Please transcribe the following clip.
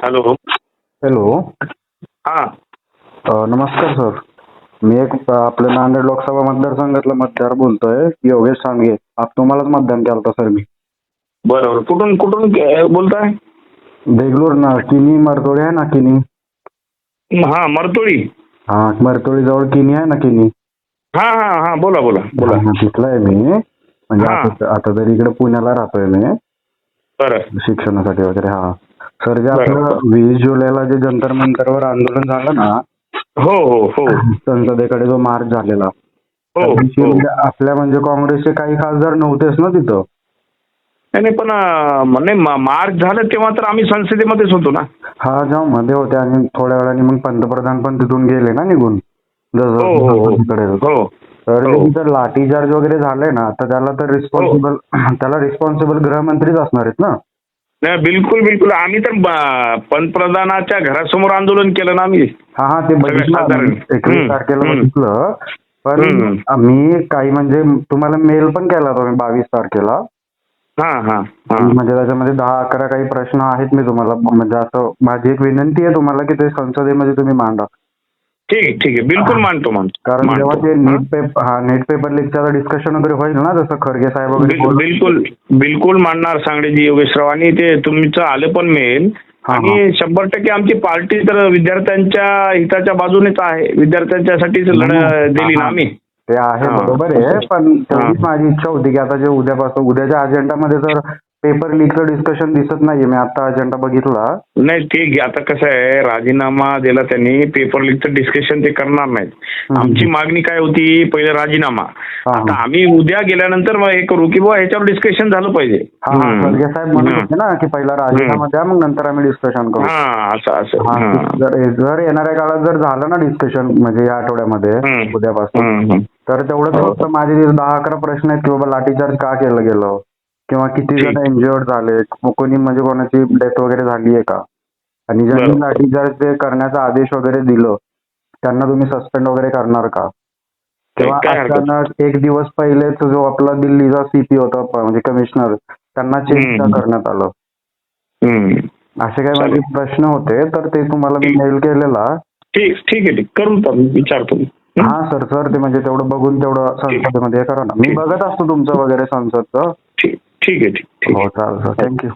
Hello. Hello. हा. नमस्कार sir. मी एक आपल्या नांदेड लोकसभा मतदारसंघातला मतदार बोलतोय, योगेश सांडगे. तुम्हालाच मतदान केलं होतं सर मी. बरोबर. कुठून कुठून बोलताय? देगलूर ना, किनी मरतोळी आहे ना, किनी. हा, मरतोळी. हा, मरतोळी जवळ किनी आहे ना, किनी. हा हा हा, बोला बोला बोला. तिथला आहे मी. म्हणजे हा. आता तरी इकडे पुण्याला राहतोय मी बरं शिक्षणासाठी वगैरे. हा सर, जे बरं. आपलं 20 जुलैला जे जंतर मंतरवर आंदोलन झालं ना, हो हो हो संसदेकडे जो मार्च झालेला, हो त्या दिवशी हो. म्हणजे आपल्या म्हणजे काँग्रेसचे काही खासदार नव्हतेच ना तिथं. नाही पण म्हणजे मार्च झालं तेव्हा तर आम्ही संसदेमध्येच होतो ना. हा, जेव्हा मध्ये होते आणि थोड्या वेळाने मग पंतप्रधान पण तिथून गेले ना निघून. हो हो हो हो तर हो तिथं लाठीचार्ज वगैरे झाले ना, तर त्याला तर हो. रिस्पॉन्सिबल गृहमंत्रीच असणार आहेत ना. नाही, बिलकुल बिलकुल. आम्ही तर पंतप्रधानाच्या घरासमोर आंदोलन केलं ना आम्ही. हा हा, ते बघितलं 21 तारखेला बघितलं. पण मी काही म्हणजे तुम्हाला मेल पण केला होता मी 22 तारखेला. हा हा हा. म्हणजे त्याच्यामध्ये 10-11 काही प्रश्न आहेत. मी तुम्हाला म्हणजे असं माझी एक विनंती आहे तुम्हाला की ते संसदेमध्ये तुम्ही मांडा. ठीक आहे ठीक आहे, बिलकुल मांडतो मांडतो. कारण जेव्हा ते नेट पेपर लीकचं डिस्कशन वगैरे होईल ना, जसं खरगे साहेब वगैरे बिलकुल बिलकुल मांडणार सांगडेजी योगेशराव. आणि ते तुमचं आलं पण मेल. आणि 100% आमची पार्टी तर विद्यार्थ्यांच्या हिताच्या बाजूनेच आहे. विद्यार्थ्यांच्यासाठीच लढा दिली ना आम्ही. ते आहे, बरोबर आहे. पण तेवढीच माझी इच्छा होती की आता जे उद्याच्या अजेंडामध्ये तर पेपर लीकचं डिस्कशन दिसत नाहीये. मी आता अजेंडा बघितला. नाही, ठीक आहे. आता कसं आहे, राजीनामा दिला त्यांनी, पेपर लीकचं डिस्कशन ते करणार नाहीत. आमची मागणी काय होती, पहिले राजीनामा. आता आम्ही उद्या गेल्यानंतर मग हे करू की बुवा ह्याच्यावर डिस्कशन झालं पाहिजे. खरगे साहेब म्हणत होते ना की पहिला राजीनामा द्या, मग नंतर आम्ही डिस्कशन करू. असं असं. जर येणाऱ्या काळात जर झालं ना डिस्कशन, म्हणजे या आठवड्यामध्ये उद्यापासून, तर तेवढंच फक्त माझे 10-11 प्रश्न आहेत की बाबा लाठीचार्ज का केलं गेलं, किंवा किती जण इंज्युअर्ड झाले, कोणी म्हणजे कोणाची डेथ वगैरे झाली आहे का, आणि ज्यांनी लाठीचार्ज करण्याचा आदेश वगैरे दिलं त्यांना तुम्ही सस्पेंड वगैरे करणार का, किंवा अचानक एक दिवस पहिलेच जो आपला दिल्लीचा सीपी होता म्हणजे कमिशनर, त्यांना चेंज का करण्यात आलं. असे काही माझे प्रश्न होते, तर ते तुम्हाला मी मेल केलेला. ठीक आहे, करून विचारतो. हा सर, ते म्हणजे तेवढं बघून तेवढं संसदेमध्ये करा ना. मी बघत असतो तुमचं वगैरे संसदचं. ठीक आहे. हो, चालेल सर. थँक्यू.